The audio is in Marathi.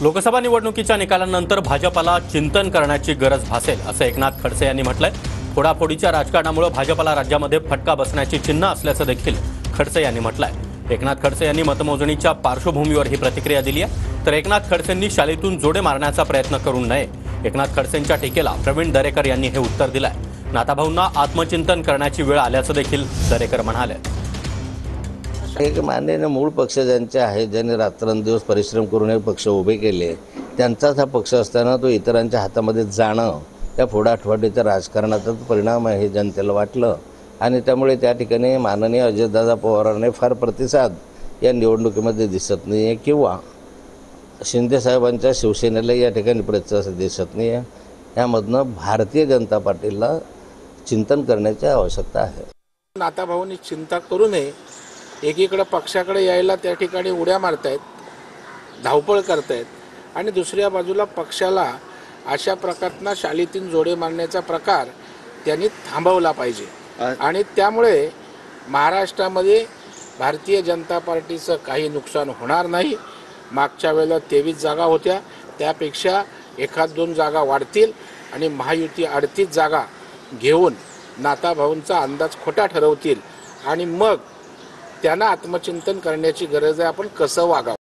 लोकसभा निवडणुकीच्या निकालानंतर भाजपला चिंतन करण्याची गरज भासेल असं एकनाथ खडसे यांनी म्हटलंय। फोडाफोडीच्या राजकारणामुळे भाजपला राज्यामध्ये फटका बसण्याची चिन्ह असल्याचं देखील खडसे यांनी म्हटलंय। एकनाथ खडसे यांनी मतमोजणीच्या पार्श्वभूमीवर ही प्रतिक्रिया दिली आहे। तर एकनाथ खडसेंनी शालीतून जोडे मारण्याचा प्रयत्न करू नये, एकनाथ खडसेंच्या टीकेला प्रवीण दरेकर यांनी हे उत्तर दिलंय। नाताभाऊंना आत्मचिंतन करण्याची वेळ आल्याचं देखील दरेकर म्हणाले। एक मान्य मूळ पक्ष ज्यांचे आहे, ज्यांनी रात्रंदिवस परिश्रम करून हे पक्ष उभे केले, त्यांचाच हा पक्ष असताना तो इतरांच्या हातामध्ये जाणं, त्या फोडाफोडीच्या राजकारणाचा परिणाम आहे हे जनतेला वाटलं आणि त्यामुळे त्या ठिकाणी माननीय अजितदादा पवारांनी फार प्रतिसाद या निवडणुकीमध्ये दिसत नाही आहे किंवा शिंदेसाहेबांच्या शिवसेनेला या ठिकाणी प्रतिसाद दिसत नाही आहे। यामधनं भारतीय जनता पार्टीला चिंतन करण्याची आवश्यकता आहे। नाताभाऊंनी चिंता करू नये। एकीकडे पक्षाकडे यायला त्या ठिकाणी उड्या मारतायत, धावपळ करतायत आणि दुसऱ्या बाजूला पक्षाला अशा प्रकारचा शालीतीन जोडे मारण्याचा प्रकार त्यांनी थांबवला पाहिजे आणि त्यामुळे महाराष्ट्रामध्ये भारतीय जनता पार्टीचं काही नुकसान होणार नाही। मागच्या वेळेला 23 जागा होत्या, त्यापेक्षा 1-2 जागा वाढतील आणि महायुती 38 जागा घेऊन नाताभाऊंचा अंदाज खोटा ठरवतील आणि मग त्यांना आत्मचिंतन करण्याची गरज आहे, आपण कसं वागावं।